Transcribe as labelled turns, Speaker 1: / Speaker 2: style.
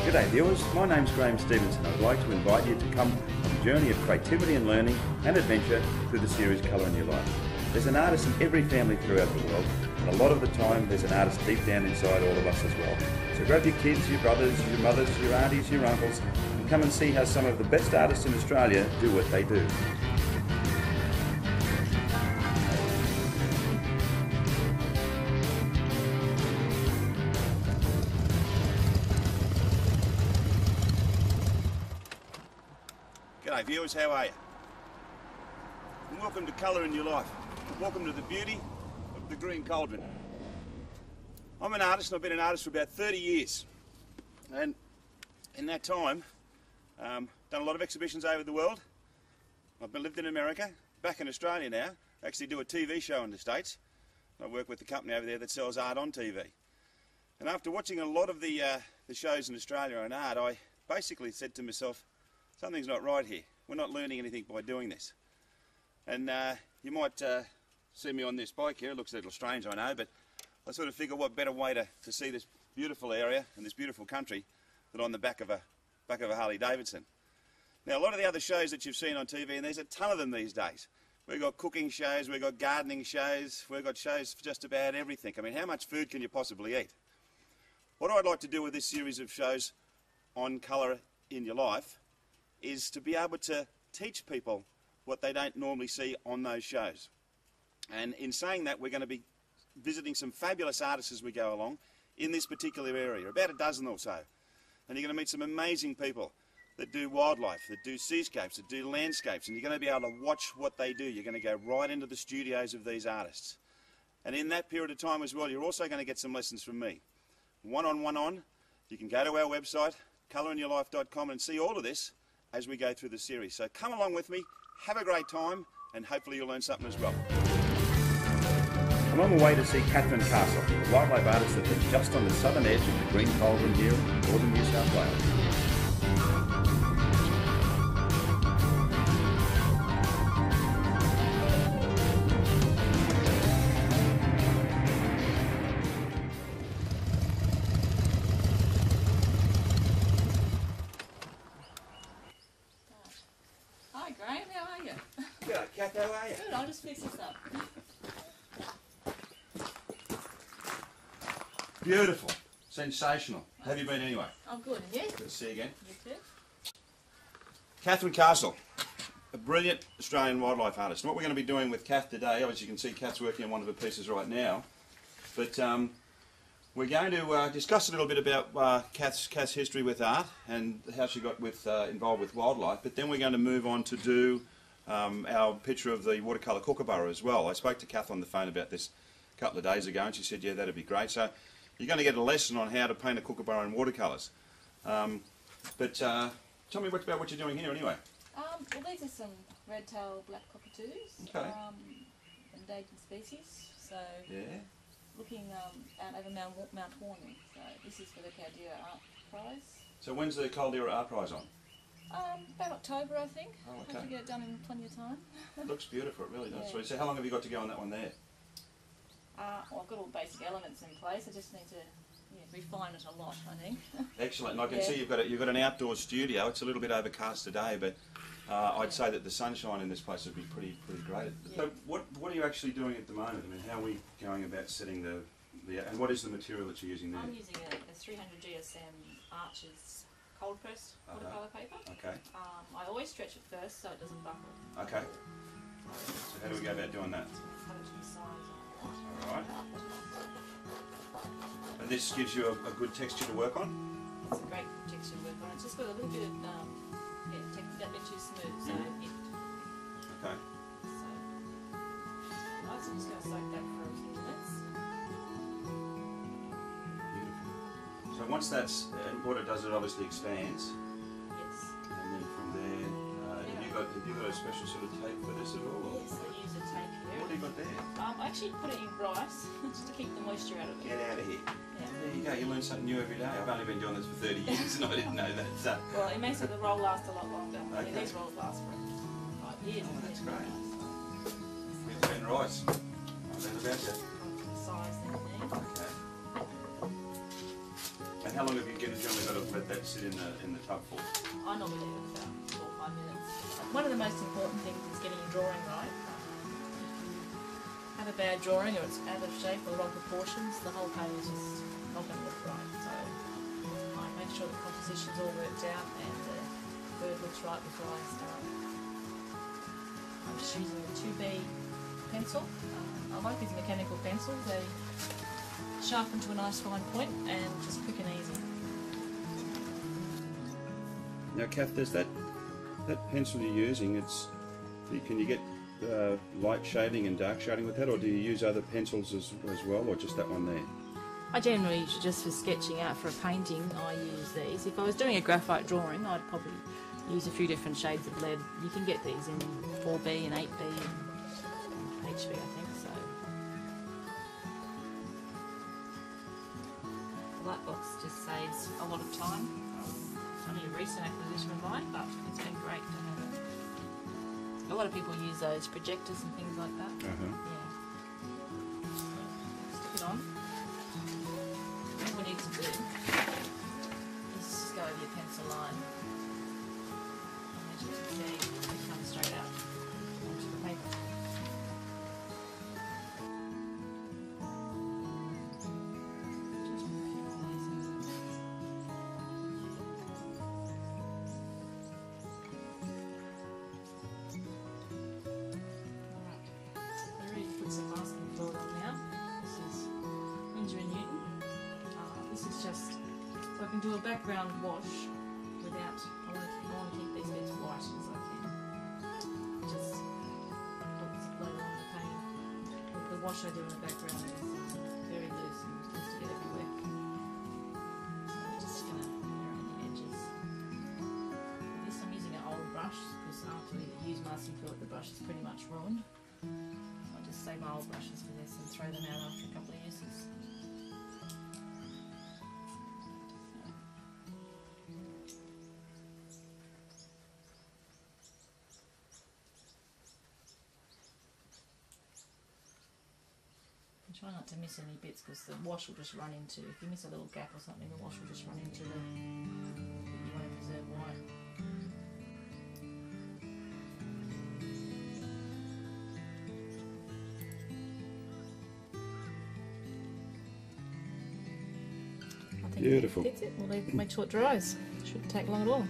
Speaker 1: G'day viewers, my name's Graham Stevenson. I'd like to invite you to come on a journey of creativity and learning and adventure through the series Colour in Your Life. There's an artist in every family throughout the world, and a lot of the time there's an artist deep down inside all of us as well. So grab your kids, your brothers, your mothers, your aunties, your uncles, and come and see how some of the best artists in Australia do what they do.
Speaker 2: G'day viewers, how are you? And welcome to Colour in Your Life. Welcome to the beauty of the Green Cauldron. I'm an artist and I've been an artist for about 30 years. And in that time, done a lot of exhibitions over the world. I've lived in America, back in Australia now. I actually do a TV show in the States. I work with the company over there that sells art on TV. And after watching a lot of the shows in Australia on art, I basically said to myself, something's not right here. We're not learning anything by doing this. And you might see me on this bike here. It looks a little strange, I know, but I sort of figure what better way to see this beautiful area and this beautiful country than on the back of a Harley Davidson. Now, a lot of the other shows that you've seen on TV, and there's a ton of them these days. We've got cooking shows, we've got gardening shows, we've got shows for just about everything. I mean, how much food can you possibly eat? What I'd like to do with this series of shows on Colour in Your Life is to be able to teach people what they don't normally see on those shows. And in saying that, we're going to be visiting some fabulous artists as we go along in this particular area, about a dozen or so. And you're going to meet some amazing people that do wildlife, that do seascapes, that do landscapes, and you're going to be able to watch what they do. You're going to go right into the studios of these artists. And in that period of time as well, you're also going to get some lessons from me. One-on. You can go to our website, colorinyourlife.com, and see all of this as we go through the series. So come along with me, have a great time, and hopefully you'll learn something as well.
Speaker 1: I'm on my way to see Catherine Castle, a wildlife artist that lives just on the southern edge of the Green Cauldron here in northern New South Wales.
Speaker 3: Hi Graham, how are you?
Speaker 2: G'day Kath, how are you?
Speaker 3: Good, I'll just fix this up.
Speaker 2: Beautiful. Sensational. How have you been anyway?
Speaker 3: I'm good, and you?
Speaker 2: Good to see you again.
Speaker 3: You too?
Speaker 2: Catherine Castle, a brilliant Australian wildlife artist. And what we're going to be doing with Kath today, as you can see Kath's working on one of her pieces right now, but we're going to discuss a little bit about Kath's history with art and how she got involved with wildlife, but then we're going to move on to do our picture of the watercolour kookaburra as well. I spoke to Kath on the phone about this a couple of days ago and she said, yeah, that'd be great. So you're going to get a lesson on how to paint a kookaburra in watercolours. But tell me about what you're doing here anyway.
Speaker 3: Well, these are some red-tailed black cockatoos,
Speaker 2: Okay.
Speaker 3: endangered species. So
Speaker 2: Yeah.
Speaker 3: looking out over Mount Horning. So this is for the Caldera Art Prize.
Speaker 2: So when's the Caldera Art Prize on?
Speaker 3: About October, I think.
Speaker 2: Oh, okay.
Speaker 3: Hope to get it done in plenty of time.
Speaker 2: It looks beautiful, it really does.
Speaker 3: Yeah.
Speaker 2: So how long have you got to go on that one there?
Speaker 3: Well, I've got all the basic elements in place. I just need to refine it a lot, I think.
Speaker 2: Excellent. And I can
Speaker 3: Yeah.
Speaker 2: see you've got an outdoor studio. It's a little bit overcast today, but I'd say that the sunshine in this place would be pretty great.
Speaker 3: Yeah.
Speaker 2: So what are you actually doing at the moment? I mean, how are we going about setting the and what is the material that you're using there?
Speaker 3: I'm using a 300 GSM Arches cold pressed watercolour paper.
Speaker 2: Okay.
Speaker 3: I always stretch it first so it doesn't buckle.
Speaker 2: Okay. So how do we go about doing that?
Speaker 3: Cut it to the size.
Speaker 2: Alright. And this gives you a good texture to work on?
Speaker 3: It's a great texture to work on. It's just got a little bit of, that bit too smooth, so it.
Speaker 2: Okay.
Speaker 3: So, I'm just going to soak that for a few minutes.
Speaker 2: Beautiful. So once that's, what it does, it obviously expands.
Speaker 3: Yes.
Speaker 2: And then from there, have you got a special sort of tape for this at all? Or?
Speaker 3: Yes, I use a tape here.
Speaker 2: What have you got there?
Speaker 3: I actually put it in rice just to keep the moisture out of it.
Speaker 2: Get out of here.
Speaker 3: Yeah.
Speaker 2: There you go, you learn something new every day. I've only been doing this for 30 years and I didn't know that. So.
Speaker 3: Well, it makes the roll last a lot longer. I mean,
Speaker 2: Okay.
Speaker 3: these rolls last for 5 years.
Speaker 2: Oh, that's great. We've been rice. I've been about that.
Speaker 3: The size that you need.
Speaker 2: Okay. And how long have you generally got to let that sit in the tub for?
Speaker 3: I normally leave it about 4 or 5 minutes. One of the most important things is getting your drawing right. Have a bad drawing or it's out of shape or wrong proportions, the whole painting is just not going to look right. So I make sure the composition's all worked out and the bird looks right before I start. I'm just using a 2B pencil. I like these mechanical pencils. They sharpen to a nice fine point and just quick and easy.
Speaker 1: Now, Kath, there's that pencil you're using. Can you get light shading and dark shading with that, or do you use other pencils as well, or just that one there?
Speaker 3: I generally, just for sketching out for a painting, I use these. If I was doing a graphite drawing, I'd probably use a few different shades of lead. You can get these in 4B and 8B and HB, I think. So the light box just saves a lot of time. It's only a recent acquisition of mine, but it's been great to have it. A lot of people use those projectors and things like that. Yeah. Stick it on. All we need to do is just go over your pencil line. And as you can see, it comes straight out onto the paper. Just put a few of these in. Some masking fluid on now. This is Winsor & Newton. This is just so I can do a background wash without. I want to keep these bits white as I can. Just helps float along the paint. But the wash I do in the background is very loose and tends to get everywhere. So I'm just going to around the edges. For this I'm using an old brush because after we use masking fluid the brush is pretty much ruined. Just save my old brushes for this and throw them out after a couple of uses. And try not to miss any bits because the wash will just run into, if you miss a little gap or something, the wash will just run into the bit you want to preserve white.
Speaker 1: Beautiful.
Speaker 3: That's it. We'll make sure it dries. Shouldn't take long at all.